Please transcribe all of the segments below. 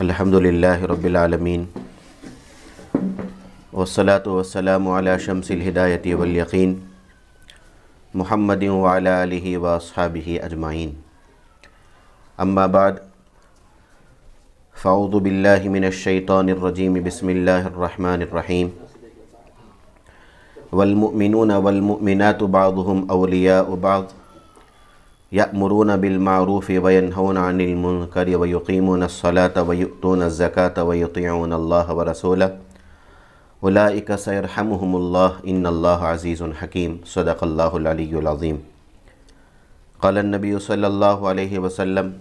अल्हम्दुलिल्लाहि रब्बिल आलमीन वस्सलातु वस्सलामु अला शम्सिल हिदायति वल यकीन मुहम्मदिन व अला आलिहि व अस्हाबिहि अजमाइन। अम्मा बाद फ़अऊज़ु बिल्लाहि मिनश शैतानिर रजीम बिस्मिल्लाहिर रहमानिर रहीम। वल मुमिनूना वल मुमिनातु बअदुहुम औलियाउ बअद यअमुरूना बिल मारूफ़ि व यनहौना अनिल मुनकरि व युक़ीमूनस सलाता व युअतूनज़ ज़काता व युतीऊनल्लाह व रसूलहु उलाइका सयरहमुहुमुल्लाह इन्नल्लाह अज़ीज़ुन हकीम। सदक़ल्लाहुल अलिय्युल अज़ीम। क़ालन नबिय्यु सल्लल्लाहु अलैहि वसल्लम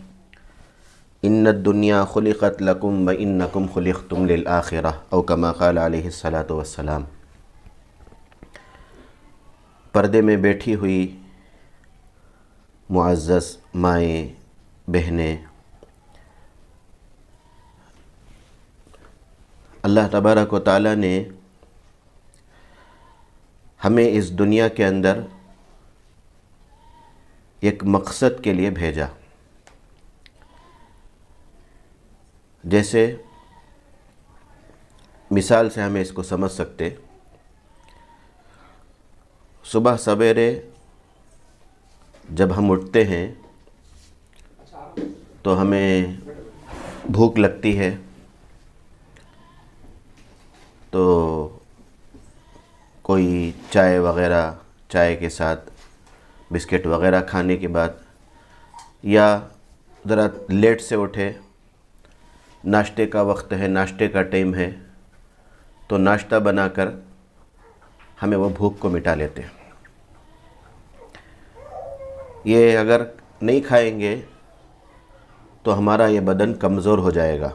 इन्नद दुनिया खुलिक़त लकुम व इन्नकुम खुलिक़तुम लिल आखिरह औ कमा क़ाल अलैहिस्सलातु वस्सलाम। पर्दे में बैठी हुई मुअज़्ज़ज़ माएँ बहनें, अल्लाह तबारक व तआला ने हमें इस दुनिया के अंदर एक मकसद के लिए भेजा। जैसे मिसाल से हमें इसको समझ सकते, सुबह सवेरे जब हम उठते हैं तो हमें भूख लगती है, तो कोई चाय वग़ैरह, चाय के साथ बिस्किट वग़ैरह खाने के बाद, या ज़रा लेट से उठे, नाश्ते का वक्त है, नाश्ते का टाइम है, तो नाश्ता बनाकर हमें वो भूख को मिटा लेते हैं। ये अगर नहीं खाएंगे तो हमारा ये बदन कमज़ोर हो जाएगा,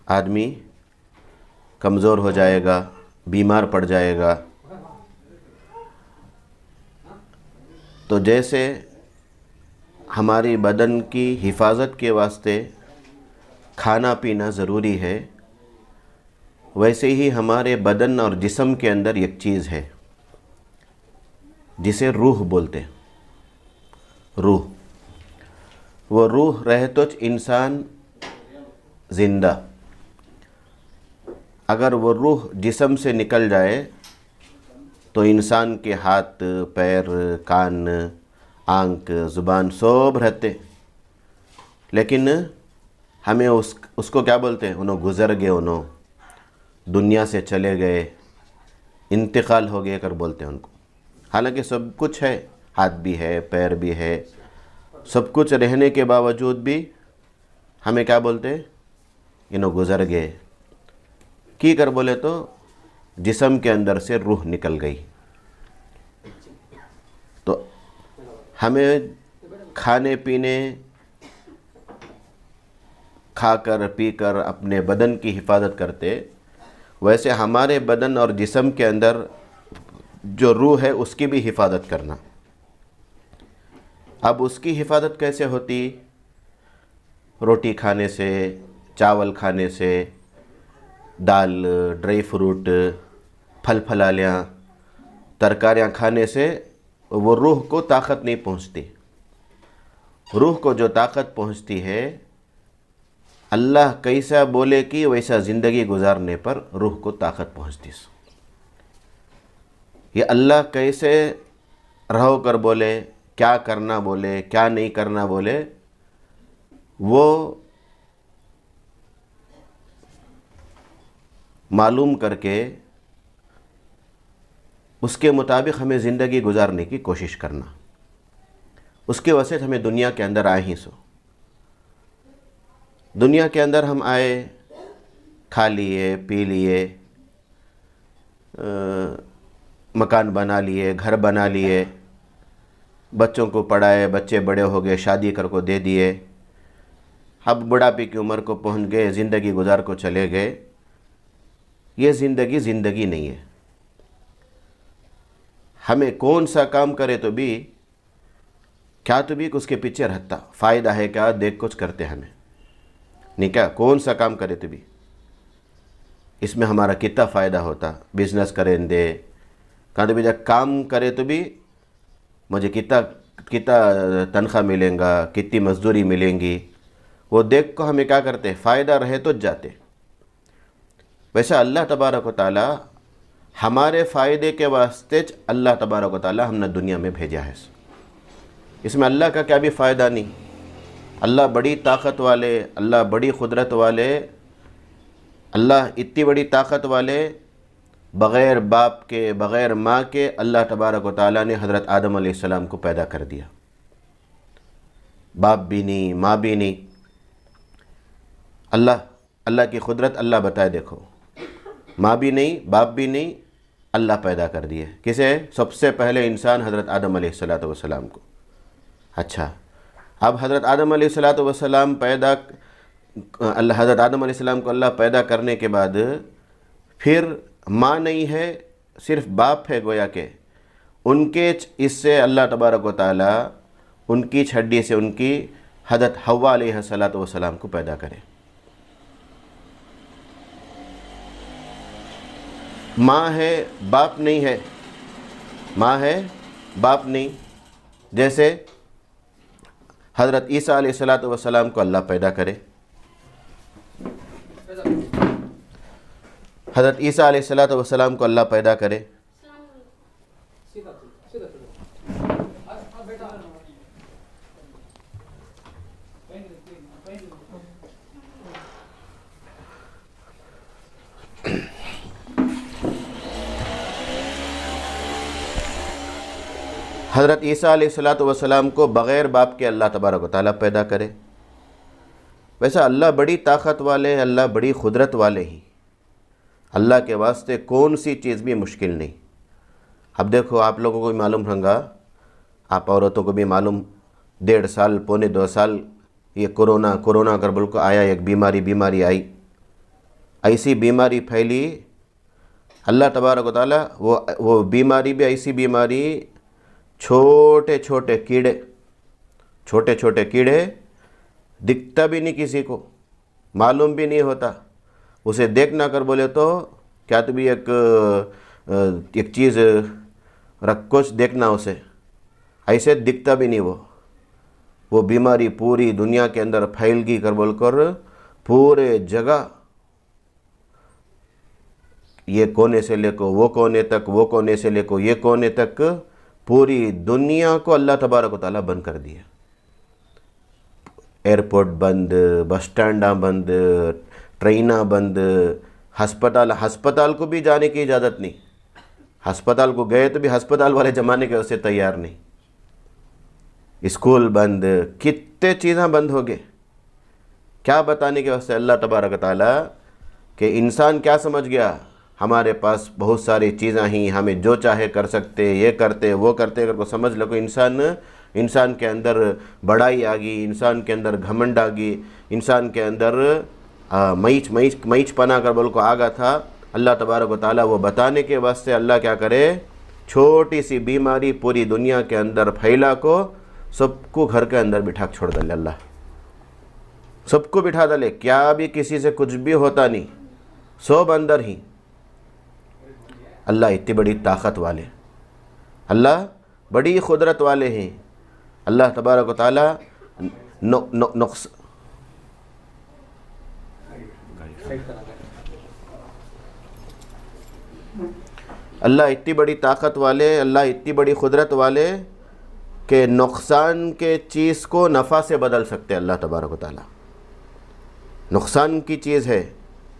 आदमी कमज़ोर हो जाएगा, बीमार पड़ जाएगा। तो जैसे हमारी बदन की हिफाजत के वास्ते खाना पीना ज़रूरी है, वैसे ही हमारे बदन और जिस्म के अंदर एक चीज़ है जिसे रूह बोलते हैं। रूह, वो रूह रहे तो इंसान ज़िंदा। अगर वो रूह जिस्म से निकल जाए तो इंसान के हाथ पैर कान आँख ज़ुबान सब रहते, लेकिन हमें उसको क्या बोलते हैं? उन्हों गुज़र गए, उन्हों दुनिया से चले गए, इंतकाल हो गए कर बोलते हैं उनको। हालांकि सब कुछ है, हाथ भी है पैर भी है, सब कुछ रहने के बावजूद भी हमें क्या बोलते हैं? इन्हों गुज़र गए। की कर बोले तो जिस्म के अंदर से रूह निकल गई। तो हमें खाने पीने, खाकर पीकर अपने बदन की हिफाजत करते, वैसे हमारे बदन और जिस्म के अंदर जो रूह है उसकी भी हिफाजत करना। अब उसकी हिफाजत कैसे होती? रोटी खाने से, चावल खाने से, दाल, ड्राई फ्रूट, फल फलालियाँ, तरकारियाँ खाने से वो रूह को ताकत नहीं पहुँचती। रूह को जो ताकत पहुँचती है, अल्लाह कैसा बोले कि वैसा ज़िंदगी गुजारने पर रूह को ताकत पहुँचती। ये अल्लाह कैसे रहो कर बोले, क्या करना बोले, क्या नहीं करना बोले, वो मालूम करके उसके मुताबिक हमें ज़िंदगी गुजारने की कोशिश करना। उसके वजह से हमें दुनिया के अंदर आए ही सो। दुनिया के अंदर हम आए, खा लिए, पी लिए, मकान बना लिए, घर बना लिए, बच्चों को पढ़ाए, बच्चे बड़े हो गए, शादी कर को दे दिए, अब बुढ़ापे की उम्र को पहुंच गए, ज़िंदगी गुजार को चले गए। ये ज़िंदगी ज़िंदगी नहीं है। हमें कौन सा काम करे तो भी क्या, तो भी उसके पीछे रहता फ़ायदा है क्या, देख कुछ करते हमें नहीं क्या, कौन सा काम करे तो भी इसमें हमारा कितना फ़ायदा होता। बिज़नेस करें दे कहाँ तो भी जब काम करे तो भी मुझे कितना कितना तनख्वाह मिलेगा, कितनी मजदूरी मिलेंगी, वो देख को हमें क्या करते, फ़ायदा रहे तो जाते। वैसा अल्लाह तबारक व ताला हमारे फ़ायदे के वास्ते अल्लाह तबारक व ताला हमने दुनिया में भेजा है। इसमें अल्लाह का क्या भी फ़ायदा नहीं। अल्लाह बड़ी ताकत वाले, अल्लाह बड़ी क़ुदरत वाले, अल्लाह इतनी बड़ी ताकत वाले, बग़ैर बाप के बग़ैर माँ के अल्लाह तबारक व ताला ने हज़रत आदम अलैहिस्सलाम को पैदा कर दिया। बाप भी नहीं, माँ भी नहीं। अल्लाह की क़ुदरत अल्लाह बताए, देखो, माँ भी नहीं, बाप भी नहीं, अल्लाह पैदा कर दिए। किसे? सबसे पहले इंसान हज़रत आदम अलैहिस्सलाम को। अच्छा, अब हज़रत आदम अलैहिस्सलाम हज़रत आदम अलैहिस्सलाम को अल्लाह पैदा करने के बाद फिर माँ नहीं है, सिर्फ बाप है गोया के। उनके इससे अल्लाह तबारक व ताला उनकी हड्डी से उनकी हज़रत हव्वा अलैहिस्सलाम को पैदा करे। माँ है, बाप नहीं है, माँ है, बाप नहीं। जैसे हज़रत ईसा अलैहिस्सलाम को अल्लाह पैदा करे, हज़रत ईसा अलैहिस्सलाम को अल्लाह पैदा करे। हज़रत ईसा अलैहिस्सलाम को बग़ैर बाप के अल्लाह तबारक व ताला पैदा करे। वैसा अल्लाह बड़ी ताकत वाले, अल्लाह बड़ी क़ुदरत वाले ही। अल्लाह के वास्ते कौन सी चीज़ भी मुश्किल नहीं। अब देखो, आप लोगों को भी मालूम होगा, आप औरतों को भी मालूम, 1.5 साल पौने 2 साल ये कोरोना कर बोल को आया, एक बीमारी आई। ऐसी बीमारी फैली, अल्लाह तबारक व ताला वो बीमारी भी ऐसी बीमारी, छोटे छोटे कीड़े दिखता भी नहीं, किसी को मालूम भी नहीं होता। उसे देखना कर बोले तो क्या तो भी एक चीज़ रख कुछ देखना, उसे ऐसे दिखता भी नहीं। वो बीमारी पूरी दुनिया के अंदर फैल गई कर बोलकर पूरे जगह, ये कोने से लेको वो कोने तक, वो कोने से लेको ये कोने तक, पूरी दुनिया को अल्लाह तबारक व ताला बंद कर दिया। एयरपोर्ट बंद, बस स्टैंडा बंद, ट्रेना बंद, हस्पताल को भी जाने की इजाज़त नहीं। हस्पताल को गए तो भी हस्पताल वाले ज़माने के उससे तैयार नहीं। स्कूल बंद, कितने चीज़ें बंद हो गए। क्या बताने के वास्ते अल्लाह तबारक व ताला कि इंसान क्या समझ गया, हमारे पास बहुत सारी चीज़ें ही, हमें जो चाहे कर सकते, ये करते वो करते। अगर को समझ लो, इंसान के अंदर बड़ाई आ गई, इंसान के अंदर घमंड आ गई, इंसान के अंदर मईच पना कर बोल को आ गया था। अल्लाह तबारक व ताला वो बताने के वास्ते अल्लाह क्या करे, छोटी सी बीमारी पूरी दुनिया के अंदर फैला को सबको घर के अंदर बिठा छोड़ दले। अल्लाह सबको बिठा दले, क्या भी किसी से कुछ भी होता नहीं, सब अंदर ही। अल्लाह इतनी बड़ी ताकत वाले, अल्लाह बड़ी क़ुदरत वाले हैं। अल्लाह तबारक व ताला अल्लाह इतनी बड़ी ताकत वाले, अल्लाह इतनी बड़ी क़ुदरत वाले कि नुक़सान के चीज़ को नफ़ा से बदल सकते। अल्लाह तबारक व ताला नुक़सान की चीज़ है,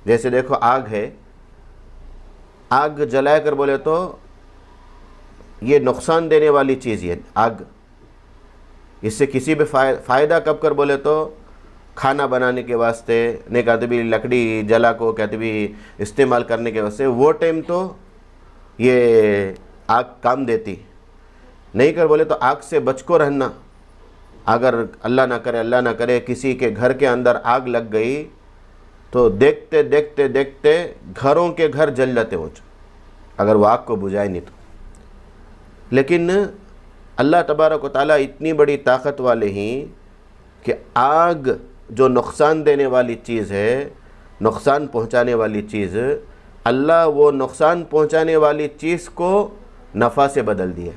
जैसे देखो आग है, आग जलाए कर बोले तो ये नुक़सान देने वाली चीज़ है आग। इससे किसी भी फ़ायदा कब कर बोले तो खाना बनाने के वास्ते, नहीं कहते भी लकड़ी जला को कहते भी इस्तेमाल करने के वास्ते, वो टाइम तो ये आग काम देती। नहीं कर बोले तो आग से बच को रहना। अगर अल्लाह ना करे किसी के घर के अंदर आग लग गई तो देखते देखते देखते घरों के घर जल जाते हो, अगर वो आग को बुझाए नहीं तो। लेकिन अल्लाह तबारक व ताला इतनी बड़ी ताकत वाले ही कि आग जो नुक़सान देने वाली चीज़ है, नुक़सान पहुँचाने वाली चीज़, अल्लाह वो नुक़सान पहुँचाने वाली चीज़ को नफ़ा से बदल दिया।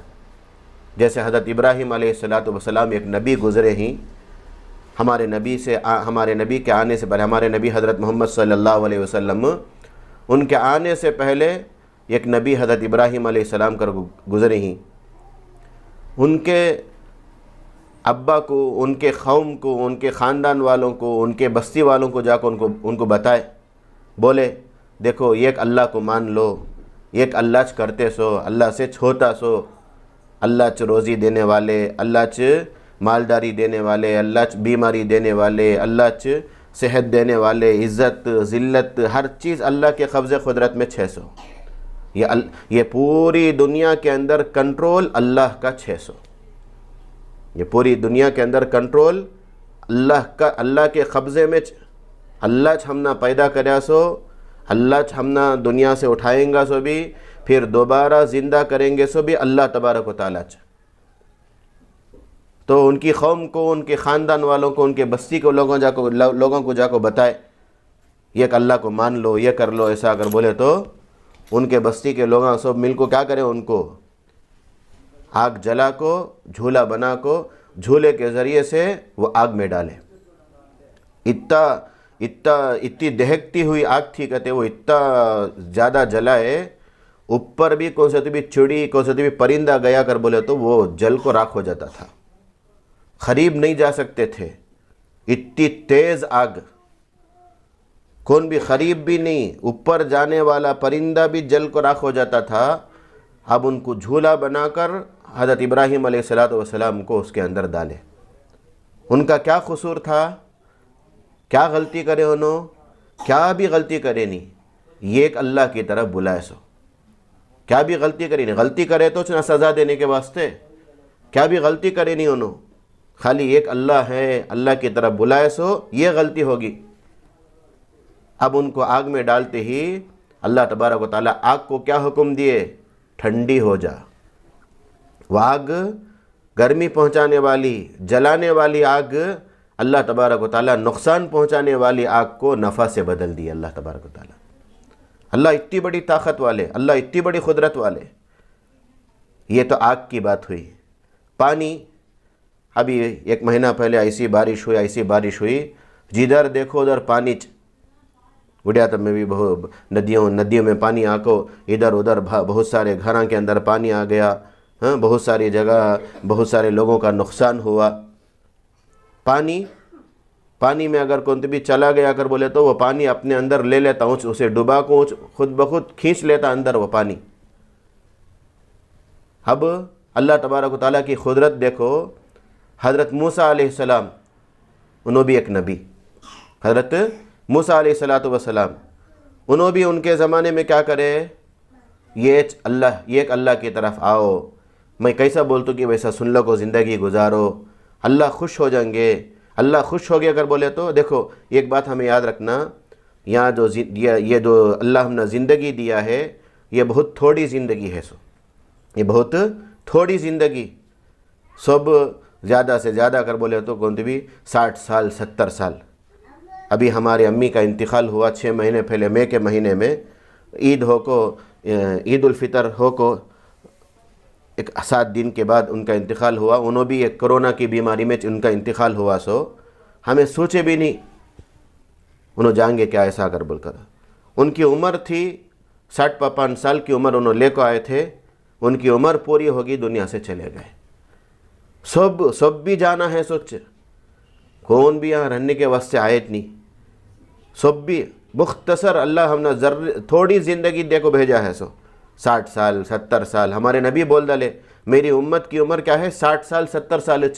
जैसे हज़रत इब्राहीम अलैहिस्सलातु वस्सलाम एक नबी गुज़रे ही, हमारे नबी के आने से पहले, हमारे नबी हज़रत मोहम्मद सल्लल्लाहु अलैहि वसल्लम, उनके आने से पहले एक नबी हज़रत इब्राहीम अलैहिस्सलाम कर गुज़रे ही। उनके अब्बा को, उनके कौम को, उनके ख़ानदान वालों को, उनके बस्ती वालों को जाकर उनको बताए, बोले देखो एक अल्लाह को मान लो, एक अल्लाह च करते सो, अल्लाह से छोटा सो, अल्लाह च रोज़ी देने वाले, अल्लाह च मालदारी देने वाले, अल्लाह च बीमारी देने वाले, अल्लाह च सेहत देने वाले, इज़्ज़त ज़िल्लत हर चीज़ अल्लाह के कब्ज़े क़ुदरत में 600। ये पूरी दुनिया के अंदर कंट्रोल अल्लाह का 600। ये पूरी दुनिया के अंदर कंट्रोल अल्लाह का, अल्लाह के कब्ज़े में। अल्लाह च हमना पैदा करया सो, अल्लाह च हमना दुनिया से उठाएंगा सो भी, फिर दोबारा ज़िंदा करेंगे सो भी अल्लाह तबारक व तआला च। तो उनकी कौम को, उनके ख़ानदान वालों को, उनके बस्ती को लोगों को जाको बताए एक अल्लाह को मान लो, ये कर लो, ऐसा अगर बोले तो उनके बस्ती के लोग सब मिल को क्या करें, उनको आग जला को, झूला बना को, झूले के ज़रिए से वो आग में डाले। इतनी दहकती हुई आग थी, कहते वो इतना ज़्यादा जलाए, ऊपर भी कौन सा भी चिड़ी, कौन सा भी परिंदा गया कर बोले तो वो जल को राख हो जाता था, करीब नहीं जा सकते थे। इतनी तेज़ आग, कौन भी करीब भी नहीं, ऊपर जाने वाला परिंदा भी जल को राख हो जाता था। अब उनको झूला बनाकर हज़रत इब्राहीम अलैहिस्सलाम को उसके अंदर डाले। उनका क्या कसूर था, क्या गलती करे उन्होंने, क्या भी गलती करे नहीं, ये एक अल्लाह की तरफ बुलाए सो, क्या भी गलती करे नहीं, गलती करे तो ना सज़ा देने के वास्ते, क्या भी गलती करे नहीं उन्होंने, खाली एक अल्लाह है, अल्लाह की तरफ बुलाए सो, ये गलती होगी। अब उनको आग में डालते ही अल्लाह तबारक व तआला आग को क्या हुक्म दिए, ठंडी हो जा। वह आग गर्मी पहुंचाने वाली, जलाने वाली आग, अल्लाह तबारक व तआला नुकसान पहुंचाने वाली आग को नफ़ा से बदल दिया अल्लाह तबारक व तआला। अल्लाह इतनी बड़ी ताकत वाले, अल्लाह इतनी बड़ी कुदरत वाले। ये तो आग की बात हुई। पानी, अभी 1 महीना पहले ऐसी बारिश हुई, जिधर देखो उधर पानी। गुड़िया तब में भी नदियों में पानी आको, इधर उधर बहुत सारे घरों के अंदर पानी आ गया। हाँ, बहुत सारी जगह बहुत सारे लोगों का नुकसान हुआ। पानी में अगर कौन भी चला गया कर बोले तो वो पानी अपने अंदर ले लेता, उसे डुबा को खुद ब खुद खींच लेता अंदर वो पानी। अब अल्लाह तबारक व तआला की कुदरत देखो। हज़रत मूसा अलैहिस्सलाम, उन्होंने भी एक नबी, हज़रत मूसा अलैहिस्सलाम, उन्होंने भी उनके ज़माने में क्या करे, ये एक अल्लाह की तरफ आओ, मैं कैसा बोलता कि वैसा सुन लो को ज़िंदगी गुजारो, अल्लाह खुश हो जाएंगे। अल्लाह खुश हो गया अगर बोले तो देखो एक बात हमें याद रखना, यहाँ जो ये जो अल्लाह हमने ज़िंदगी दिया है, ये बहुत थोड़ी ज़िंदगी है। ये बहुत थोड़ी ज़िंदगी, सब ज़्यादा से ज़्यादा अगर बोले तो कौन भी 60 साल 70 साल। अभी हमारे अम्मी का इंतकाल हुआ 6 महीने पहले, मई के महीने में, ईद उल फितर हो को 7 दिन के बाद उनका इंतकाल हुआ। उन्होंने भी एक कोरोना की बीमारी में उनका इंतकाल हुआ। सो हमें सोचे भी नहीं उन्होंने जाएंगे क्या ऐसा कर बोलकर। उनकी उम्र थी 60-55 साल की उम्र, उन्होंने लेकर आए थे। उनकी उम्र पूरी होगी, दुनिया से चले गए। सब भी जाना है, सोच कौन भी यहाँ रहने के वास्ते आयत नहीं, सब भी मुख्तसर अल्लाह हमने थोड़ी ज़िंदगी दे को भेजा है। 60 साल 70 साल हमारे नबी बोल डाले, मेरी उम्मत की उम्र क्या है 60 साल 70 साल।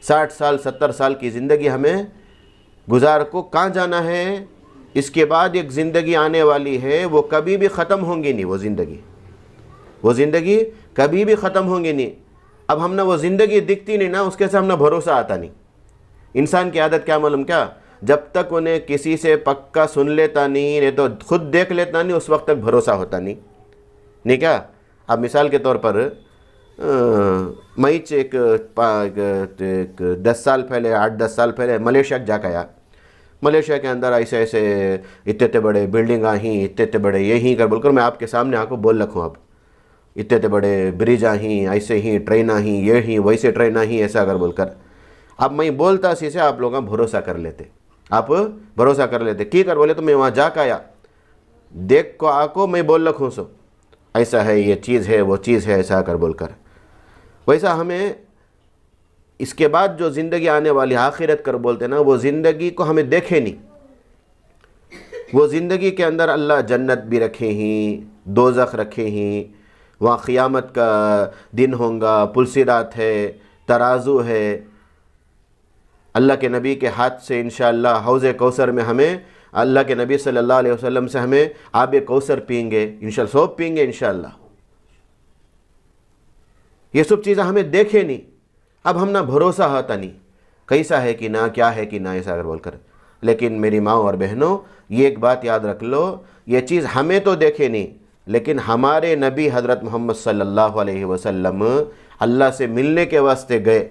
60 साल 70 साल की ज़िंदगी हमें गुजार को कहाँ जाना है। इसके बाद एक ज़िंदगी आने वाली है, वो कभी भी ख़त्म होंगी नहीं। वो ज़िंदगी कभी भी ख़त्म होंगी नहीं। अब हमने वो ज़िंदगी दिखती नहीं ना, उसके से हमने भरोसा आता नहीं। इंसान की आदत क्या मालूम क्या, जब तक उन्हें किसी से पक्का सुन लेता नहीं तो खुद देख लेता नहीं, उस वक्त तक भरोसा होता नहीं क्या। अब मिसाल के तौर पर मैं एक 10 साल पहले 8-10 साल पहले मलेशिया जाकर आया। मलेशिया के अंदर ऐसे इतने बड़े बिल्डिंग ही, इतने बड़े यही कर बोलकर मैं आपके सामने आको बोल रखूँ। अब इतने बड़े ब्रिज ही, ऐसे ही ट्रेन ही, ये ही वैसे ट्रेन ही, ऐसा कर बोलकर अब मैं बोलता सी आप लोग भरोसा कर लेते, आप भरोसा कर लेते की कर बोले तो मैं वहाँ जाकर आया, देख को आको मैं बोल रखूँ सो ऐसा है, ये चीज़ है, वो चीज़ है, ऐसा कर बोलकर। वैसा हमें इसके बाद जो ज़िंदगी आने वाली आखिरत कर बोलते ना, वो ज़िंदगी को हमें देखे नहीं। वो ज़िंदगी के अंदर अल्लाह जन्नत भी रखे ही, दोज़ख रखे ही, वहाँ क़ियामत का दिन होगा, पुलसिरात है, तराजू है, अल्लाह के नबी के हाथ से इंशाअल्लाह हौज़ कौसर में हमें अल्लाह के नबी सल्लल्लाहु अलैहि वसल्लम से हमें आब कौसर पिएंगे इंशाअल्लाह, सब पिएंगे इंशाअल्लाह। ये सब चीज़ें हमें देखे नहीं, अब हम ना भरोसा होता नहीं कैसा है कि ना, क्या है कि ना, ऐसा अगर बोलकर। लेकिन मेरी माँ और बहनों, ये एक बात याद रख लो, ये चीज़ हमें तो देखे नहीं, लेकिन हमारे नबी हज़रत मोहम्मद सल्लल्लाहु अलैहि वसल्लम अल्लाह से मिलने के वास्ते गए,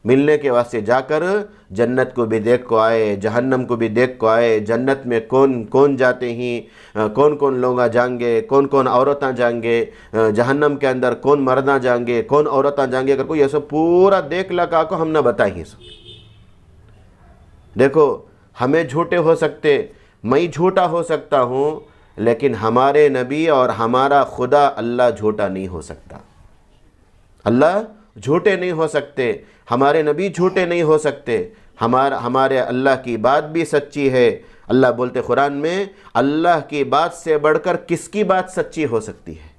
मिलने के वास्ते जाकर जन्नत को भी देख को आए, जहन्नम को भी देख को आए, जन्नत में कौन कौन जाते हैं, कौन कौन लोग जाएंगे, कौन कौन औरतें जाएंगे, जहन्नम के अंदर कौन मर्दा जाएंगे, कौन औरतें जाएंगे, अगर कोई ये सब पूरा देख लगा को हम ना बताइए। देखो, हमें झूठे हो सकते, मैं झूठा हो सकता हूँ, लेकिन हमारे नबी और हमारा खुदा अल्लाह झूठा नहीं हो सकता। अल्लाह झूठे नहीं हो सकते, हमारे नबी झूठे नहीं हो सकते, हमारे अल्लाह की बात भी सच्ची है। अल्लाह बोलते कुरान में, अल्लाह की बात से बढ़कर किसकी बात सच्ची हो सकती है?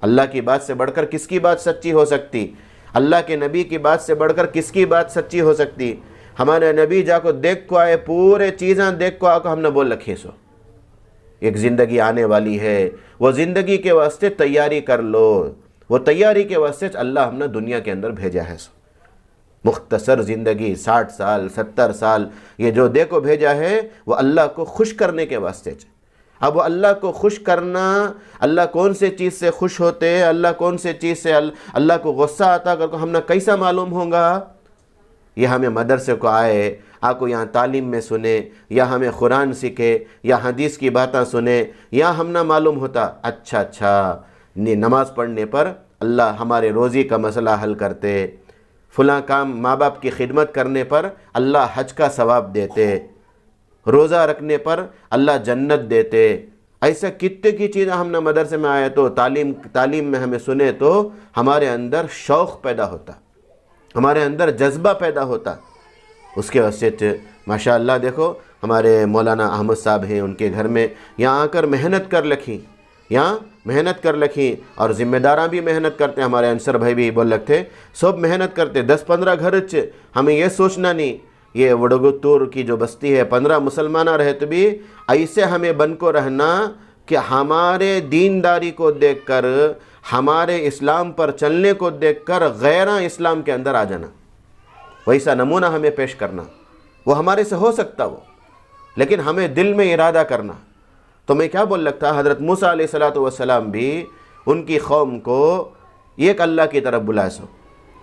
अल्लाह की बात से बढ़कर किसकी बात सच्ची हो सकती? अल्लाह के नबी की बात से बढ़कर किसकी बात सच्ची हो सकती? हमारे नबी जाको देख को आए, पूरे चीज़ें देख को आको हमने बोल रखे सो एक ज़िंदगी आने वाली है, वो ज़िंदगी के वास्ते तैयारी कर लो। वो तैयारी के वास्ते अल्लाह हमने दुनिया के अंदर भेजा है। मुख्तसर ज़िंदगी 60 साल 70 साल ये जो देखो भेजा है, वो अल्लाह को खुश करने के वास्ते। अब वो अल्लाह को खुश करना, अल्लाह कौन से चीज़ से खुश होते हैं, अल्लाह कौन से चीज़ से अल्लाह को गुस्सा आता करके हमने कैसा मालूम होगा? ये हमें मदरसे को आए, आपको यहाँ तालीम में सुने, या हमें कुरान सीखे, या हदीस की बातें सुने, या हम ना मालूम होता अच्छा नमाज़ पढ़ने पर अल्लाह हमारे रोज़ी का मसला हल करते, फ़लाँ काम माँ बाप की खिदमत करने पर अल्लाह हज का सवाब देते, रोज़ा रखने पर अल्लाह जन्नत देते। ऐसा कितने की चीज़ें हमने मदरसे में आए तो तालीम में हमें सुने तो हमारे अंदर शौक़ पैदा होता, हमारे अंदर जज्बा पैदा होता। उसके वजह माशाअल्लाह देखो, हमारे मौलाना अहमद साहब हैं, उनके घर में यहाँ आकर मेहनत कर रखी, यहाँ मेहनत कर रखी, और ज़िम्मेदारां भी मेहनत करते। हमारे अंसर भाई भी बोल रखे, सब मेहनत करते। 10-15 घर हमें ये सोचना नहीं, ये वडगुत्तूर की जो बस्ती है 15 मुसलमान रहे तो भी ऐसे हमें बन को रहना कि हमारे दीनदारी को देखकर, हमारे इस्लाम पर चलने को देखकर गैर इस्लाम के अंदर आ जाना, वैसा नमूना हमें पेश करना। वो हमारे से हो सकता वो, लेकिन हमें दिल में इरादा करना। तो मैं क्या बोल लगता, हज़रत मूसा अलैहिस्सलातु वस्सलाम भी उनकी कौम को एक अल्लाह की तरफ बुलाए सो,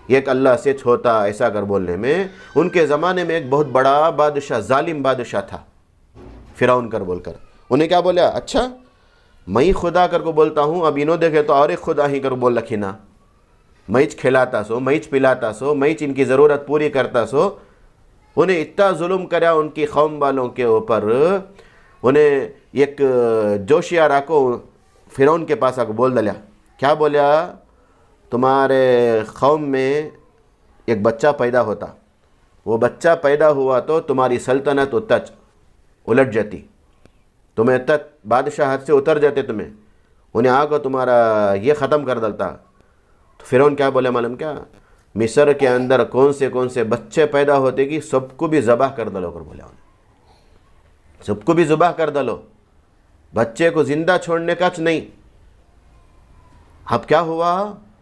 एक अल्लाह से छोटा ऐसा कर बोलने में। उनके ज़माने में एक बहुत बड़ा बादशाह, जालिम बादशाह था, फ़िरौन कर बोलकर। उन्हें क्या बोला, अच्छा मैं खुदा कर को बोलता हूँ, अब इन्हों देखे तो और एक खुदा ही कर बोल रखी ना, मैच खिलाता सो, मैच पिलाता सो, मैच इनकी ज़रूरत पूरी करता सो। उन्हें इतना जुल्म करा उनकी कौम वालों के ऊपर। उन्हें एक जोशिया राको फ़िरौन के पास आकर बोल दिया, क्या बोला, तुम्हारे कौम में एक बच्चा पैदा होता, वो बच्चा पैदा हुआ तो तुम्हारी सल्तनत तच उलट जाती, तुम्हें तक बादशाह हाथ से उतर जाते, तुम्हें उन्हें आकर तुम्हारा ये ख़त्म कर डालता। तो फ़िरौन क्या बोले मालूम क्या, मिस्र के अंदर कौन से बच्चे पैदा होते कि सबको भी ज़बाह कर दलो कर बोले, सबको भी ज़बाह कर दलो, बच्चे को ज़िंदा छोड़ने का नहीं। अब क्या हुआ,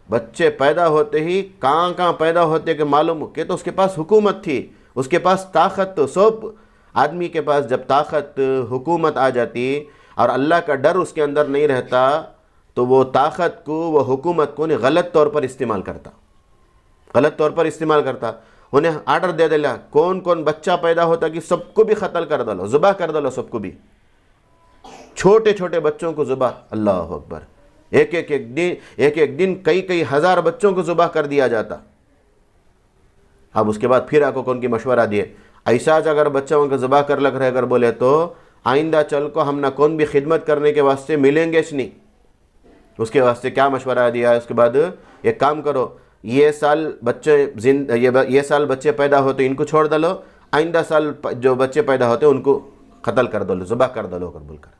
बच्चे पैदा होते ही कहाँ पैदा होते कि मालूम के, तो उसके पास हुकूमत थी, उसके पास ताकत। तो सब आदमी के पास जब ताकत हुकूमत आ जाती और अल्लाह का डर उसके अंदर नहीं रहता, तो वो ताकत को, वो हुकूमत को गलत तौर पर इस्तेमाल करता, गलत तौर पर इस्तेमाल करता। उन्हें आर्डर दे दिया, कौन कौन बच्चा पैदा होता कि सबको भी क़त्ल कर दलो, ज़ुबा कर दलो, सबको भी, छोटे छोटे बच्चों को ज़ुबा। अल्लाह अकबर, एक एक दिन कई हज़ार बच्चों को ज़ुबा कर दिया जाता। अब उसके बाद फिर आको कौन की मशवरा दिए, ऐसा अगर बच्चों को ज़बा कर लग रहे अगर बोले तो आइंदा चल को हम ना कौन भी खिदमत करने के वास्ते मिलेंगे नहीं। उसके वास्ते क्या मशवरा दिया है, उसके बाद एक काम करो, ये साल बच्चे पैदा होते इनको छोड़ दलो, आइंदा साल जो बच्चे पैदा होते उनको कत्ल कर दो, ज़बा कर दो कर बोलकर।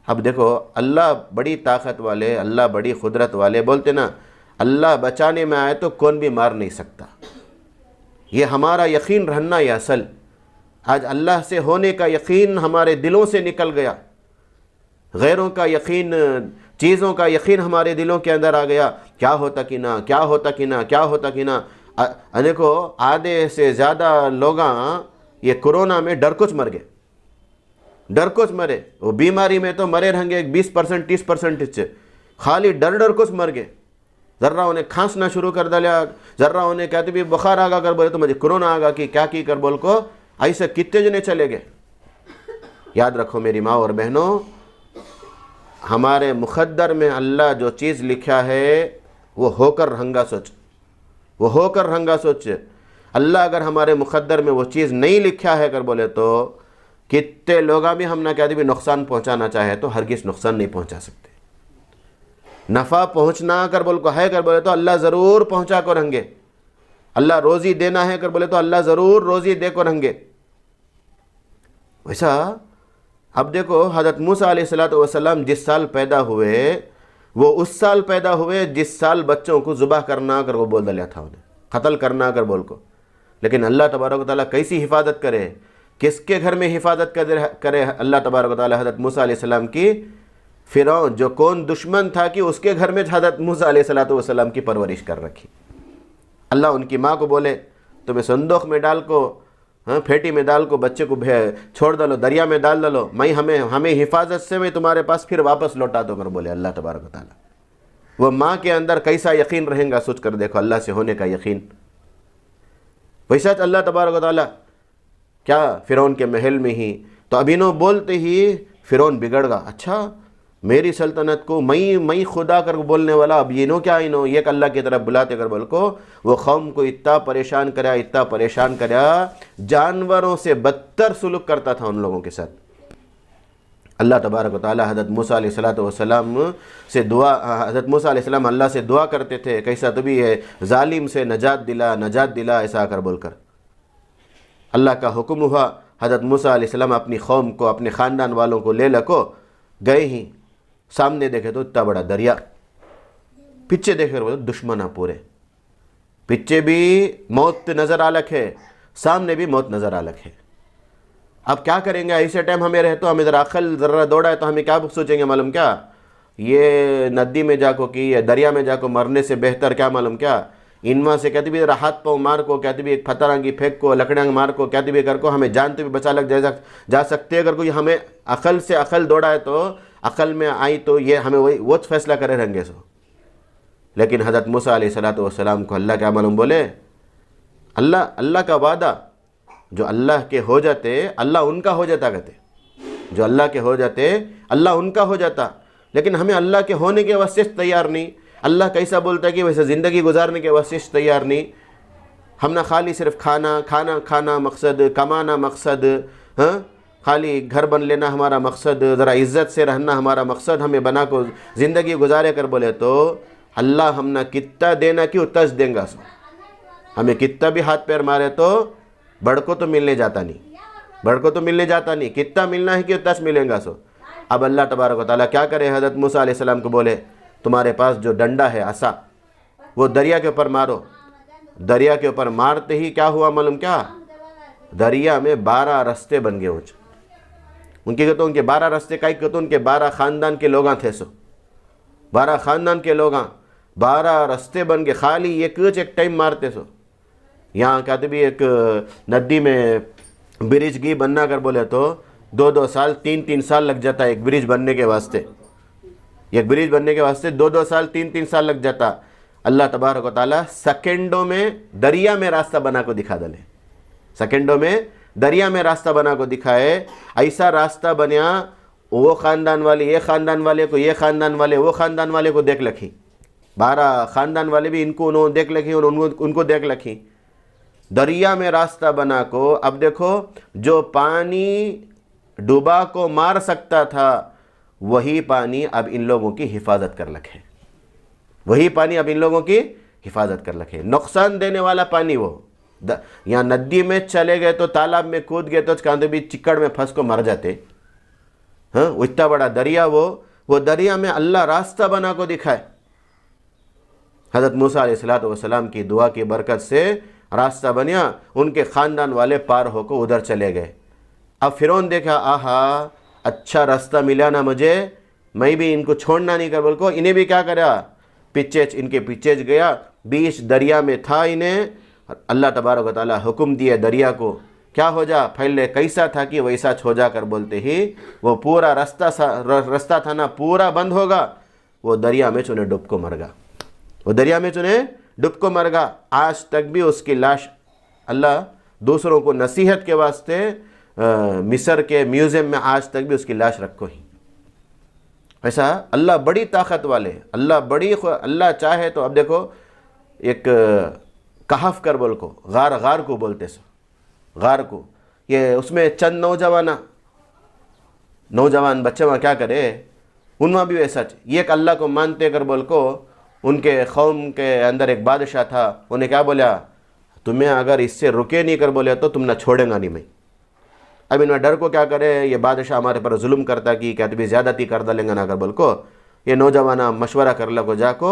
अब देखो अल्लाह बड़ी ताकत वाले, अल्लाह बड़ी कुदरत वाले, बोलते ना अल्लाह बचाने में आए तो कौन भी मार नहीं सकता। ये हमारा यकीन रहना ये असल, आज अल्लाह से होने का यकीन हमारे दिलों से निकल गया, गैरों का यकीन, चीज़ों का यकीन हमारे दिलों के अंदर आ गया। क्या होता कि ना, क्या होता कि ना, क्या होता कि ना। देखो आधे से ज़्यादा लोग ये कोरोना में डर कुछ मर गए, डर कुछ मरे। वो बीमारी में तो मरे रहेंगे 20% 30% खाली डर कुछ मर गए। ज़र्रा उन्हें खांसना शुरू कर दिया, ज़र्रा उन्हें कहते भी बुखार आगा कर बोले तो मुझे कोरोना आगा कि क्या की कर बोल को, ऐसे कितने जने चले गए। याद रखो मेरी माँ और बहनों, हमारे मुक़द्दर में अल्लाह जो चीज़ लिखा है वो होकर रहंगा सोच, वो होकर रहंगा सोच। अल्लाह अगर हमारे मुक़द्दर में वो चीज़ नहीं लिखा है कर बोले तो कितने लोग भी हम ना कहते भी नुकसान पहुँचाना चाहे तो हरगिज़ नुकसान नहीं पहुँचा सकते। नफ़ा पहुँचना कर बोल को है कर बोले तो अल्लाह ज़रूर पहुँचा को रहेंगे। अल्लाह रोज़ी देना है कर बोले तो अल्लाह ज़रूर रोज़ी दे को रहेंगे। वैसा अब देखो हज़रत मूसा अलैहिस्सलातु वस्सलाम जिस साल पैदा हुए वो उस साल पैदा हुए जिस साल बच्चों को ज़ुबह करना कर वो बोल दिया था, उन्हें कत्ल करना कर बोल को। लेकिन अल्लाह तबारक व तआला कैसी हिफाजत करे, किसके घर में हिफाजत करे अल्लाह तबारक व तआला हज़रत मूसा अलैहिस्सलाम की, फ़िरौन जो कौन दुश्मन था कि उसके घर में हज़रत मूसा अलैहिस्सलातु वस्सलाम की परवरिश कर रखी। अल्लाह उनकी माँ को बोले तुम्हें संदूक में डाल को, हाँ फेटी में डाल को बच्चे को छोड़ डालो, दरिया में डाल डालो, मैं हमें हिफाजत से मैं तुम्हारे पास फिर वापस लौटा दो कर बोले अल्लाह तबारक व तआला। वो माँ के अंदर कैसा यकीन रहेगा सोच कर देखो, अल्लाह से होने का यकीन। वैसा अल्लाह तबारक व तआला क्या फ़िरौन के महल में ही तो अभिनव बोलते ही फ़िरौन बिगड़ गया। अच्छा मेरी सल्तनत को मैं खुदा कर बोलने वाला, अब ये नो क्या इनो ये अल्लाह की तरफ बुलाते कर बोल को वो कौम को इतना परेशान कराया, इतना परेशान कराया, जानवरों से बदतर सुलूक करता था उन लोगों के साथ। अल्लाह तबारक व तआला हज़रत मूसा अलैहिस्सलातु वस्सलाम से दुआ, हज़रत मूसा अलैहिस्सलाम अल्लाह से दुआ करते थे कैसा तो भी है जालिम से नजात दिला ऐसा कर बोलकर। अल्लाह का हुक्म हुआ, हज़रत मूसा अलैहिस्सलाम अपनी कौम को, अपने ख़ानदान वालों को ले लको गए ही, सामने देखे तो इतना बड़ा दरिया, पीछे देखे तो दुश्मन पूरे, पीछे भी मौत नज़र आ लखे, सामने भी मौत नज़र आ लखे। अब क्या करेंगे, ऐसे टाइम हमें रहे तो हमें ज़रा अकल ज़रा दौड़ा है तो हमें क्या सोचेंगे मालूम क्या, ये नदी में जाको कि या दरिया में जाको मरने से बेहतर क्या मालूम क्या, इनमें से कहते भी हाथ पाँव मार को, कहते भी एक पत्थरांगी फेंक को, लकड़ियाँ मार को, कहते भी कर को हमें जानते भी बचा लग जा सकते। अगर कोई हमें अकल से अकल दौड़ा है तो अकल में आई तो ये हमें वो फैसला करे रहेंगे सो। लेकिन हज़रत मूसा अलैहिस्सलातु वस्सलाम को अल्लाह क्या मालूम बोले, अल्लाह का वादा जो अल्लाह के हो जाते अल्लाह उनका हो जाता, कहते जो अल्लाह के हो जाते अल्लाह उनका हो जाता। लेकिन हमें अल्लाह के होने के वास्ते तैयार नहीं। अल्लाह कैसा बोलता है कि वैसे ज़िंदगी गुजारने के वास्ते तैयार नहीं। हम ना खाली सिर्फ खाना मकसद, कमाना मकसद, हाँ खाली घर बन लेना हमारा मकसद, ज़रा इज़्ज़त से रहना हमारा मकसद, हमें बना को ज़िंदगी गुजारे कर बोले तो अल्लाह हम ना कितना देना कि उतना देंगे सो। हमें कितना भी हाथ पैर मारे तो बड़ को तो मिलने जाता नहीं, बड़ को तो मिलने जाता नहीं, कितना मिलना है कि उतना मिलेगा सो। अब अल्लाह तबारक व तआला क्या करे, हज़रत मूसा अलैहिस्सलाम को बोले तुम्हारे पास जो डंडा है असा वो दरिया के ऊपर मारो। दरिया के ऊपर मारते ही क्या हुआ मालूम क्या, दरिया में 12 रास्ते बन गए। उनके कहते उनके 12 रास्ते का कहते उनके 12 ख़ानदान के लोग थे सो, 12 ख़ानदान के लोग 12 रास्ते बन गए, खाली एक टाइम मारते सो। यहाँ कहते भी एक नदी में ब्रिज की बनना कर बोले तो 2-2 साल 3-3 साल लग जाता है एक ब्रिज बनने के वास्ते, एक ब्रिज बनने के वास्ते 2-2 साल 3-3 साल लग जाता। अल्लाह तबारक व तआला सेकेंडों में दरिया में रास्ता बना को दिखा दले, सेकेंडों में दरिया में रास्ता बना को दिखाए। ऐसा रास्ता बनिया वो ख़ानदान वाले ये ख़ानदान वाले को, ये ख़ानदान वाले वो ख़ानदान वाले को देख लखी, 12 ख़ानदान वाले भी इनको उन्होंने देख लखी और उनको देख लखी। दरिया में रास्ता बना को। अब देखो, जो पानी डूबा को मार सकता था वही पानी अब इन लोगों की हिफाजत कर रखे, वही पानी अब इन लोगों की हिफाजत कर रखे। नुकसान देने वाला पानी वो यहाँ नदी में चले गए तो, तालाब में कूद गए तो कहाँ भी चिकड़ में फंस को मर जाते। हाँ, इतना बड़ा दरिया वो दरिया में अल्लाह रास्ता बना को दिखाए। हज़रत मूसा अलैहिस्सलाम की दुआ की बरकत से रास्ता बनिया, उनके ख़ानदान वाले पार होकर उधर चले गए। अब फिरौन देखा, आहा अच्छा रास्ता मिला ना मुझे, मैं भी इनको छोड़ना नहीं कर, बोल को इन्हें भी क्या करा, इनके पीछे गया, बीच दरिया में था इन्हें। अल्लाह तबारक व तआला हुक्म दिया दरिया को, क्या हो जा, पहले कैसा था कि वैसा हो जा कर बोलते ही वो पूरा रास्ता था ना पूरा बंद होगा। वो दरिया में चुने डूब को मर गया, वो दरिया में चुने डूब को मर गया। आज तक भी उसकी लाश अल्लाह दूसरों को नसीहत के वास्ते मिस्र के म्यूज़ियम में आज तक भी उसकी लाश रखो ही। ऐसा अल्लाह बड़ी ताकत वाले, अल्लाह चाहे तो। अब देखो, एक कहफ कर बोल को, गार को बोलते सो, गार को, ये उसमें चंद नौजवान बच्चे वहाँ क्या करे, उनमें भी वैसा ये एक अल्लाह को मानते कर बोल को, उनके कौम के अंदर एक बादशाह था, उन्हें क्या बोला, तुम्हें अगर इससे रुके नहीं कर बोले तो तुम ना छोड़ेगा नहीं मैं। अब इनमें डर को क्या करे, ये बादशाह हमारे पर जुल्म करता कि क्या भी ज़्यादती कर डालेंगे ना कर बोल को, ये नौजवान मशवरा कर लो जाको,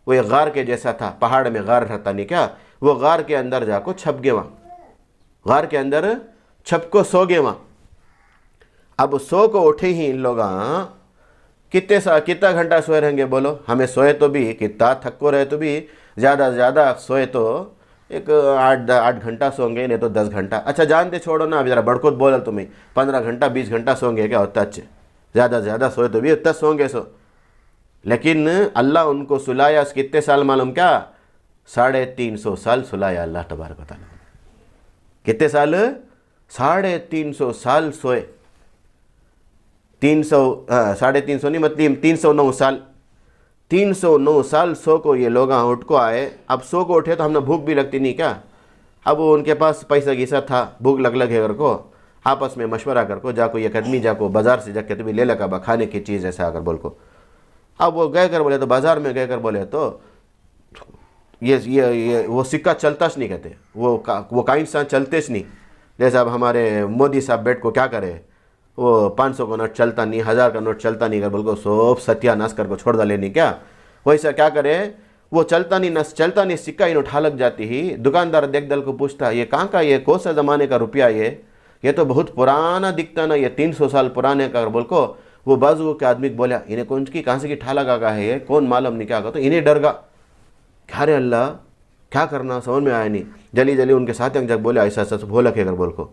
वो एक गार के जैसा था, पहाड़ में गार रहता नहीं क्या, वो गार के अंदर जाको छप गए, वहाँ गार के अंदर छप को सो गए वहाँ। अब सो को उठे ही इन लोग कितना घंटा सोए रहेंगे बोलो, हमें सोए तो भी कितना थक को रहे तो भी ज़्यादा से ज़्यादा सोए तो एक 8 घंटा सोंगे, नहीं तो 10 घंटा। अच्छा जानते छोड़ो ना, अभी ज़रा बड़कोत बोल तुम्हें 15 घंटा 20 घंटा सोंगे क्या होता, अच्छे ज़्यादा से ज़्यादा सोए तो भी उतना सोंगे सो। लेकिन अल्लाह उनको सुलाया कितने साल मालूम क्या, 350 साल सुलाया अल्लाह तबारक व तआला। कितने साल, 350 साल सोए। 350 नहीं मतलब 309 साल, 309 साल सो को ये लोग उठ को आए। अब सो को उठे तो हमने भूख भी लगती नहीं क्या, अब वो उनके पास पैसा गीसा था, भूख लगे घर को, आपस में मशवरा कर को जाको एक आदमी जाको बाज़ार से जाके तो भी ले लगा खाने की चीज़ ऐसा अगर बोल को। अब वो गए कर बोले तो बाज़ार में गए कर बोले तो ये वो सिक्का चलताच नहीं कहते, वो काइन सा चलतेच नहीं। जैसे अब हमारे मोदी साहब बैठ को क्या करे, वो 500 का नोट चलता नहीं, 1000 का नोट चलता नहीं कर बोल को सब सत्यानाश कर को छोड़ डाले नहीं क्या, वैसा क्या करे, वो चलता नहीं सिक्का इन उठा लग जाती ही। दुकानदार देख दल को पूछता, ये कहाँ का, ये कौन सा ज़माने का रुपया, ये तो बहुत पुराना दिखता ना, ये 300 साल पुराने का बोल को। वो बाजू के आदमी को बोला, इन्हें कौन की कहाँ से की ठा लगा है, ये कौन मालूम नहीं क्या का, तो इन्हें डर गा, क्या रे अल्लाह क्या करना समझ में आया नहीं। जल्दी उनके साथ जब बोले ऐसा भोला के बोल को,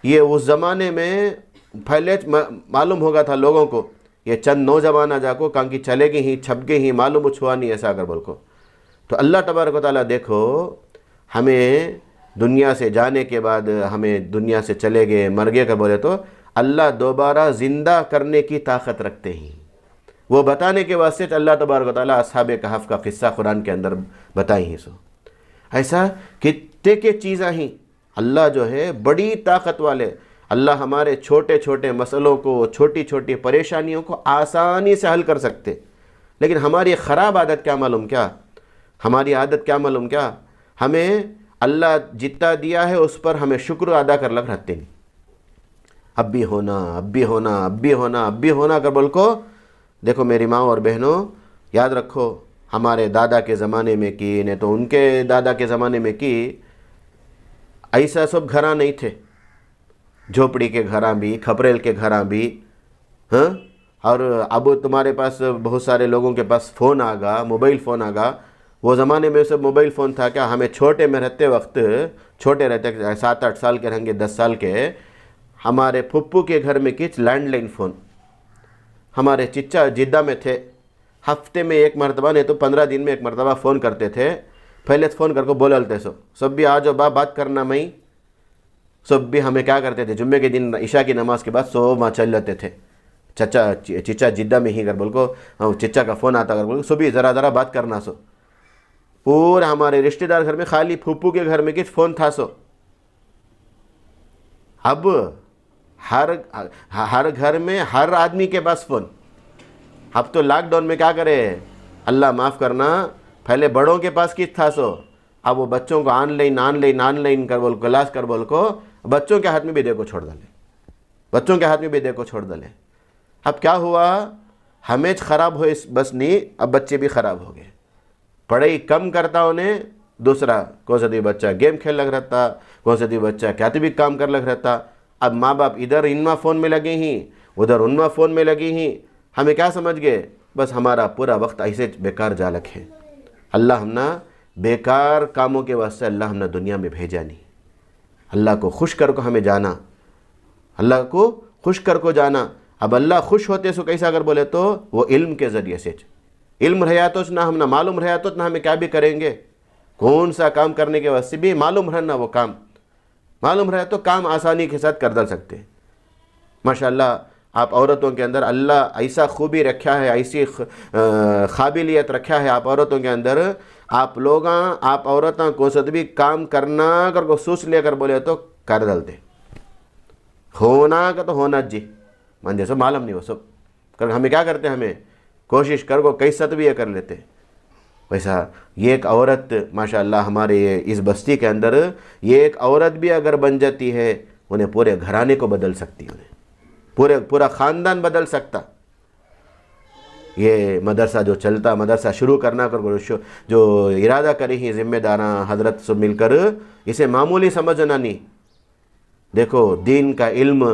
ये उस ज़माने में पहले मालूम होगा था लोगों को, ये चंद नौजवान आ जाको कहाँ की चले गए ही छप गए ही, मालूम छुआ नहीं ऐसा अगर बोल को। तो अल्लाह तबारक व तआला देखो, हमें दुनिया से जाने के बाद हमें दुनिया से चले गए मर गए कर बोले तो अल्लाह दोबारा ज़िंदा करने की ताकत रखते हैं। वो बताने के वास्ते अल्लाह तबारक व तआला अस्हाब कहफ का किस्सा कुरान के अंदर बताई हैं। सो ऐसा कितने के चीज़ें हैं, अल्लाह जो है बड़ी ताकत वाले। अल्लाह हमारे छोटे छोटे मसलों को, छोटी छोटी परेशानियों को आसानी से हल कर सकते। लेकिन हमारी ख़राब आदत क्या मालूम क्या, हमारी आदत क्या मालूम क्या, हमें अल्लाह जितना दिया है उस पर हमें शुक्र अदा कर लग रहते नहीं। अब भी होना, अब भी होना, अब भी होना, अब भी होना कर बोल को। देखो मेरी माँ और बहनों, याद रखो, हमारे दादा के ज़माने में की, नहीं तो उनके दादा के ज़माने में की, ऐसा सब घरा नहीं थे। झोपड़ी के घरा भी, खपरेल के घरा भी, हाँ। और अब तुम्हारे पास बहुत सारे लोगों के पास फ़ोन आ गा, मोबाइल फ़ोन आ गा। वो ज़माने में सब मोबाइल फ़ोन था क्या, हमें छोटे में रहते वक्त, छोटे रहते 7-8 साल के रहेंगे, 10 साल के, हमारे फुप्पू के घर में किच लैंडलाइन फ़ोन, हमारे चिच्चा जिद्दा में थे, हफ्ते में एक मरतबा नहीं तो 15 दिन में एक मरतबा फ़ोन करते थे। पहले फ़ोन करके बोलते सब भी आ जाओ बात करना, मैं सब भी हमें क्या करते थे, जुम्मे के दिन ईशा की नमाज के बाद वहाँ चल जाते थे। चिच्चा जिद्दा में ही कर बोल को, चिच्चा का फ़ोन आता कर बोल, सुबह ज़रा बात करना। पूरे हमारे रिश्तेदार घर में, खाली फूफू के घर में किस फ़ोन था सो। अब हर घर में हर आदमी के पास फ़ोन। अब तो लॉकडाउन में क्या करे, अल्लाह माफ़ करना, पहले बड़ों के पास किस था सो, अब वो बच्चों को ऑनलाइन कर बोल, क्लास कर बोल को बच्चों के हाथ में भी देखो छोड़ डाले, बच्चों के हाथ में भी देखो छोड़ डाले। अब क्या हुआ, हमें ख़राब हो इस बस नहीं, अब बच्चे भी ख़राब हो गए। पढ़ाई कम करता उन्हें, दूसरा कौन सा भी बच्चा गेम खेल लग रहता, कौन सा भी बच्चा क्या भी काम कर लग रहता। अब माँ बाप इधर इनमा फ़ोन में लगे ही, उधर उनमा फ़ोन में लगी ही, हमें क्या समझ गए, बस हमारा पूरा वक्त ऐसे बेकार जा रखे। अल्लाह हमना बेकार कामों के वास्ते अल्लाह हमने दुनिया में भेजा नहीं। अल्लाह को खुश कर को हमें जाना, अल्लाह को खुश कर को जाना। अब अल्लाह खुश होते सो कैसा अगर बोले तो वो इल्म के ज़रिए से, इल्म रहा तो ना हम ना मालूम रहा तो ना हमें क्या भी करेंगे, कौन सा काम करने के वास्ते भी मालूम रहना, वो काम मालूम रहे तो काम आसानी के साथ कर डाल सकते। माशाअल्लाह आप औरतों के अंदर अल्लाह ऐसा खूबी रखा है, ऐसी काबिलियत रखा है आप औरतों के अंदर। आप लोग आप औरतें कौन सा भी काम करना कर को सोच लेकर बोले तो कर डालते, होना का तो होना जी मन जैसे मालूम नहीं वो सब कर, हमें क्या करते, हमें कोशिश कर को कैसा तो भी ये कर लेते। वैसा ये एक औरत माशाअल्लाह हमारे इस बस्ती के अंदर ये एक औरत भी अगर बन जाती है, उन्हें पूरे घराने को बदल सकती है, उन्हें पूरा ख़ानदान बदल सकता। ये मदरसा जो चलता, मदरसा शुरू करना कर जो इरादा करी ही ज़िम्मेदारा हजरत से मिलकर, इसे मामूली समझना नहीं। देखो दीन का इल्म,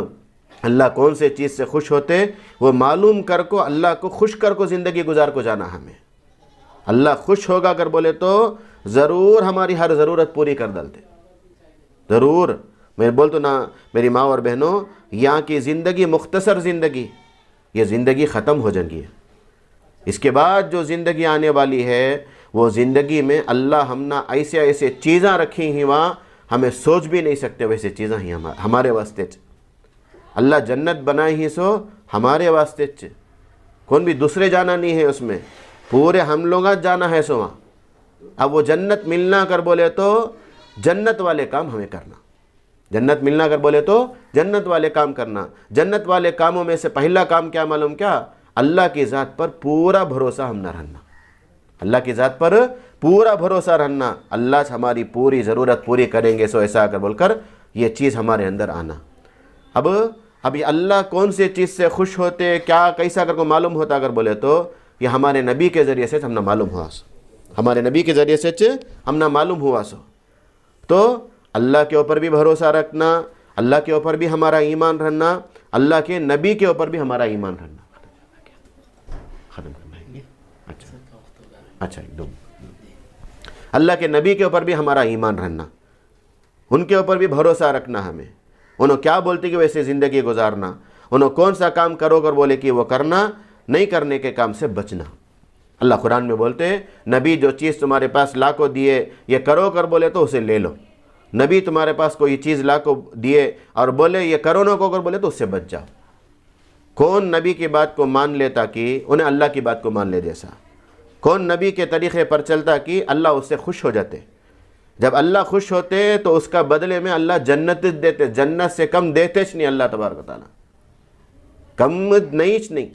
अल्लाह कौन से चीज़ से खुश होते वो मालूम कर को अल्लाह को खुश कर को ज़िंदगी गुजार को जाना। हमें अल्लाह खुश होगा अगर बोले तो ज़रूर हमारी हर ज़रूरत पूरी कर डालते, ज़रूर। मैं बोल तो ना मेरी माँ और बहनों, यहाँ की ज़िंदगी मुख्तसर ज़िंदगी, ये ज़िंदगी ख़त्म हो जाएगी है। इसके बाद जो ज़िंदगी आने वाली है वो ज़िंदगी में अल्लाह हमना ऐसे ऐसे चीज़ें रखी ही वहाँ हमें सोच भी नहीं सकते, वैसे चीज़ें ही हमारे वास्ते अल्लाह जन्नत बनाई ही सो हमारे वास्ते, कौन भी दूसरे जाना नहीं है उसमें, पूरे हम लोग जाना है सो वहाँ। अब वो जन्नत मिलना कर बोले तो जन्नत वाले काम हमें करना, जन्नत मिलना कर बोले तो जन्नत वाले काम करना। जन्नत वाले कामों में से पहला काम क्या मालूम क्या, अल्लाह की ज़ात पर पूरा भरोसा हम न रहना, अल्लाह की ज़ात पर पूरा भरोसा रहना। अल्लाह हमारी पूरी ज़रूरत पूरी करेंगे सो ऐसा कर बोलकर ये चीज़ हमारे अंदर आना। अब अभी अल्लाह कौन से चीज़ से खुश होते, क्या कैसा कर को मालूम होता अगर बोले तो ये हमारे नबी के ज़रिए से हमने मालूम हुआ, हमारे नबी के ज़रिए से हमने मालूम हुआ सो। तो अल्लाह के ऊपर भी भरोसा रखना, अल्लाह के ऊपर भी हमारा ईमान रहना, अल्लाह के नबी के ऊपर भी हमारा ईमान रहना। ख़त्म करना है, अच्छा एकदम। अल्लाह के नबी के ऊपर भी हमारा ईमान रहना, उनके ऊपर भी भरोसा रखना। हमें उन्होंने क्या बोलते कि वैसे ज़िंदगी गुजारना, उन्होंने कौन सा काम करो कर बोले कि वो करना, नहीं करने के काम से बचना। अल्लाह कुरान में बोलते नबी जो चीज़ तुम्हारे पास ला को दिए ये करो कर बोले तो उसे ले लो। नबी तुम्हारे पास कोई चीज़ ला को दिए और बोले ये करो ना को कर बोले तो उससे बच जाओ। कौन नबी की बात को मान लेता कि उन्हें अल्लाह की बात को मान ले जैसा, कौन नबी के तरीक़े पर चलता कि अल्लाह उससे खुश हो जाते। जब अल्लाह खुश होते तो उसका बदले में अल्लाह जन्नत देते, जन्नत से कम देते नहीं अल्लाह तबारक व तआला, कम नहीं।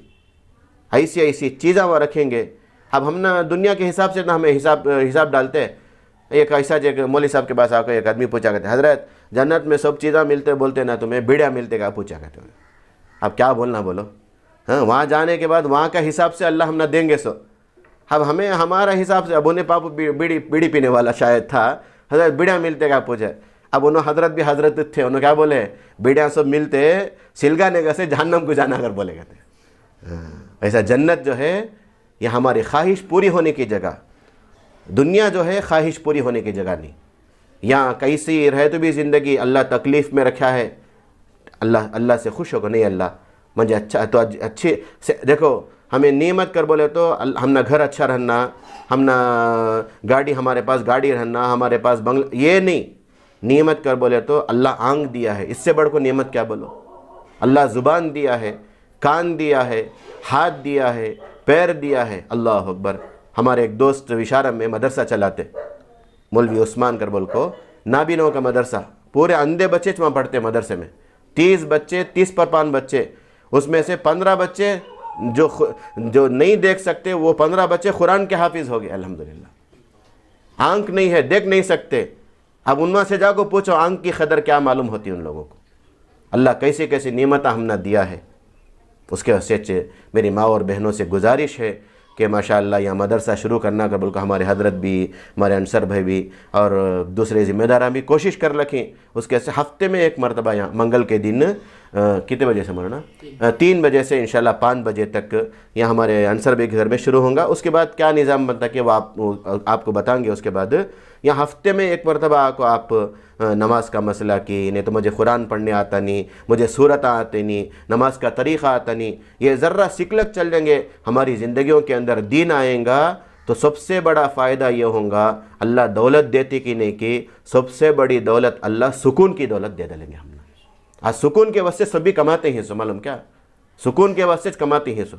ऐसी ऐसी चीज़ें वहाँ रखेंगे। अब हम ना दुनिया के हिसाब से ना हमें हिसाब डालते। एक ऐसा एक मौली साहब के पास आकर एक आदमी पूछा करते, हजरत जन्नत में सब चीज़ें मिलते, बोलते ना तुम्हें बिड़िया मिलते क्या, पूछा करते। अब क्या बोलना बोलो, हाँ वहाँ जाने के बाद वहाँ का हिसाब से अल्लाह हम ना देंगे सो। अब हमें हमारा हिसाब से, अब उन्हें पापू बीड़ी पीने वाला शायद था, हजरत बिड़िया मिलते क्या पूछे। अब उन्होंने हजरत भी हजरत थे, उन्होंने क्या बोले, बिड़िया सब मिलते सिलगाने का से जहन्नम को जाना कर बोले कहते। ऐसा जन्नत जो है यह हमारी ख्वाहिश पूरी होने की जगह, दुनिया जो है ख्वाहिश पूरी होने की जगह नहीं। यहाँ कैसी रहे तो भी ज़िंदगी अल्लाह तकलीफ़ में रखा है, अल्लाह से खुश होगा नहीं, अल्लाह मुझे अच्छा तो अच्छे से देखो हमें नियमत कर बोले तो हमना घर अच्छा रहना, हमना गाड़ी हमारे पास गाड़ी रहना, हमारे पास बंगला, ये नहीं। नियमत कर बोले तो अल्लाह आंख दिया है, इससे बढ़ को नियमत क्या बोलो। अल्लाह ज़ुबान दिया है, कान दिया है, हाथ दिया है, पैर दिया है, अल्लाह अकबर। हमारे एक दोस्त विशारम में मदरसा चलाते, मौलवी उस्मान करबल को, नाबिनों का मदरसा, पूरे अंधे बच्चे वहाँ पढ़ते मदरसे में, 30 बच्चे, 30 पर 5 बच्चे, उसमें से 15 बच्चे जो नहीं देख सकते, वो 15 बच्चे कुरान के हाफिज हो गए अल्हम्दुलिल्लाह। आंख नहीं है, देख नहीं सकते। अब उनमें से जाको पूछो आंख की कदर क्या मालूम होती है उन लोगों को। अल्लाह कैसी कैसी नेमत हमने दिया है। उसके वजह से मेरी माँ और बहनों से गुजारिश है कि माशाअल्लाह यहाँ मदरसा शुरू करना कर बोल कर हमारे हजरत भी, हमारे अंसर भाई भी और दूसरे ज़िम्मेदार भी कोशिश कर रखें। उसके से हफ्ते में एक मरतबा यहाँ मंगल के दिन कितने बजे से मरना 3 बजे से इंशाल्लाह 5 बजे तक यहाँ हमारे अंसर भाई के घर में शुरू होगा। उसके बाद क्या निज़ाम बनता है कि वो आपको बताएंगे। उसके बाद यहाँ हफ्ते में एक मरतबा को आप नमाज का मसला की, नहीं तो मुझे कुरान पढ़ने आता नहीं, मुझे सूरत आती नहीं, नमाज का तरीक़ा आता नहीं, ये ज़र्रा सिकलक चल जाएंगे, हमारी ज़िंदगियों के अंदर दीन आएगा तो सबसे बड़ा फ़ायदा ये होगा। अल्लाह दौलत देती कि नहीं कि सबसे बड़ी दौलत अल्लाह सुकून की दौलत दे देंगे हमने। आज सुकून के वजह से सभी कमाते हैं, सो मालूम क्या, सुकून के वजह से कमाते हैं। सो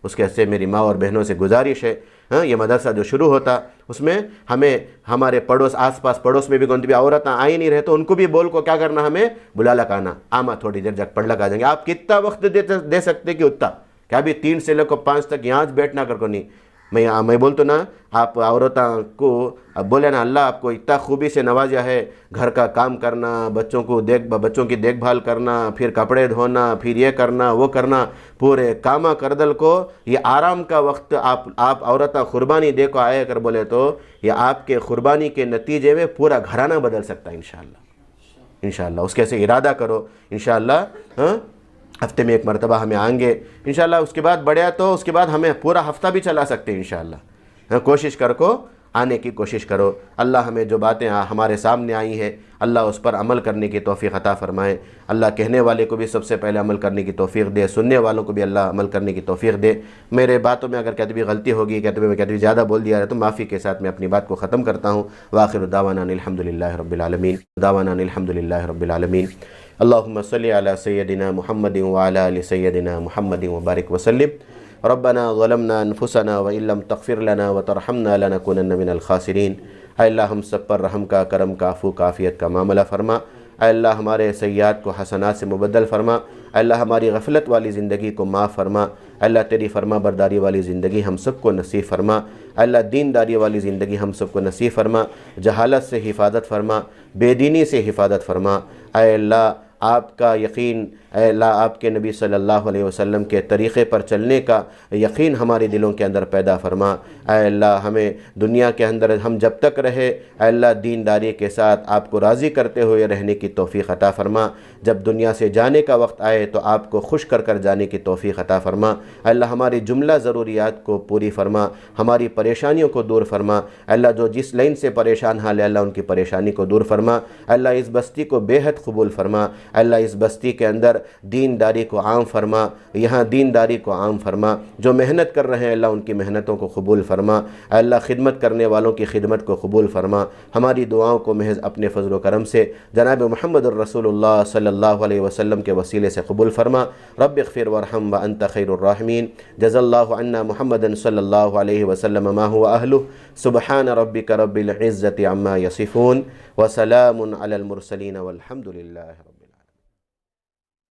उसके वजह मेरी माँ और बहनों से गुजारिश है, ये मदरसा जो शुरू होता उसमें हमें हमारे पड़ोस, आसपास पड़ोस में भी कौन भी औरत आ ही नहीं रहे तो उनको भी बोल को क्या करना, हमें बुला लगाना, आमा थोड़ी देर जग पढ़ लगा देंगे। आप कितना वक्त दे सकते कि उतना, क्या भी 3 से लेकर 5 तक यहाँ बैठना कर को नहीं। मैं बोलता ना, आप औरतों को अब बोले ना, अल्लाह आपको इतना खूबी से नवाजा है, घर का काम करना, बच्चों की देखभाल करना, फिर कपड़े धोना, फिर ये करना वो करना, पूरे कामा करदल को ये आराम का वक्त आप औरतें कुर्बानी दे को आए कर बोले तो ये आपके कुर्बानी के नतीजे में पूरा घराना बदल सकता है इंशाअल्लाह। उसके से इरादा करो इंशाअल्लाह। हफ्ते में एक मरतबा हमें आएंगे इंशाअल्लाह। उसके बाद बढ़िया तो उसके बाद हमें पूरा हफ्ता भी चला सकते हैं इंशाअल्लाह। कोशिश को आने की कोशिश करो। अल्लाह हमें जो बातें हमारे सामने आई हैं अल्लाह उस पर अमल करने की तौफीक अता फ़रमाए। अल्लाह कहने वाले को भी सबसे पहले अमल करने की तौफीक दे, सुनने वालों को भी अल्लाह अमल करने की तौफीक दे। मेरे बातों में अगर कहते भी गलती होगी, कहते भी ज़्यादा बोल दिया है तो माफ़ी के साथ मैं अपनी बात को ख़त्म करता हूँ। वाखिर दावाना अल्हम्दुलिल्लाहि रब्बिल आलमीन, दावाना अल्हम्दुलिल्लाहि रब्बिल आलमीन। अल्लाहुम्मा सल्लि अला सय्यदिना मुहम्मदिन व अला आलि सय्यदिना मुहम्मदिन व बारिक वसल्लिम। रब्बना ज़लमना अनफुसना व इल्लम तग़फ़िर लना व तरहमना लनकुनन्ना मिनल ख़ासिरीन। अल्लाह हम सब पर रहम का, करम का, आफ़ू का, आफ़ियत का मामला फ़रमा। अल्लाह हमारे सय्यात को हसनात से मुबद्दल फ़रमा। अल्लाह हमारी गफलत वाली ज़िंदगी को माफ़ फ़रमा। अल्लाह तेरी फ़रमा बरदारी वाली ज़िंदगी हम सबको नसीब फ़रमा। अल्लाह दीनदारी वाली ज़िंदगी हम सबको नसीब फ़रमा। जहालत से हिफाजत फ़रमा, बेदीनी से हिफाजत फ़रमा। अल्लाह आपका यकीन, अल्लाह आपके नबी सल्लल्लाहु अलैहि वसल्लम के तरीक़े पर चलने का यकीन हमारे दिलों के अंदर पैदा फ़रमा। अल्लाह हमें दुनिया के अंदर हम जब तक रहे अल्लाह दीनदारी के साथ आपको राज़ी करते हुए रहने की तौफ़ीक़ अता फ़रमा। जब दुनिया से जाने का वक्त आए तो आपको खुश कर कर जाने की तौफ़ीक़ अता फ़रमा। अल्लाह हमारी जुमला ज़रूरियात को पूरी फ़रमा, हमारी परेशानियों को दूर फ़रमा। अल्लाह जो जिस लाइन से परेशान हाल है अल्लाह उनकी परेशानी को दूर फ़रमा। अल्लाह इस बस्ती को बेहद कबूल फ़रमा। अल्लाह इस बस्ती के अंदर दीनदारी को आम फरमा, यहाँ दीनदारी को आम फरमा। जो मेहनत कर रहे हैं अल्लाह उनकी मेहनतों को कबूल फरमा। अल्लाह खिदमत करने वालों की खिदमत को कबूल फरमा। हमारी दुआओं को महज अपने फ़ज़ल व करम से जनाब मुहम्मद रसूलुल्लाह सल्लल्लाहु अलैहि वसल्लम के वसीले से कबूल फरमा। रब्बिग़फ़िर वरहम व अंत खैरुर राहिमीन। जज़ल्लाहु अन्ना मुहम्मदन सल्लल्लाहु अलैहि वसल्लम मा हुवा अहलुहु। सुब्हान रब्बिका रब्बिल इज़्ज़ति अम्मा यसिफ़ून व सलामुन अलल मुरसलीन वल्हम्दुलिल्लाहि रब्बिल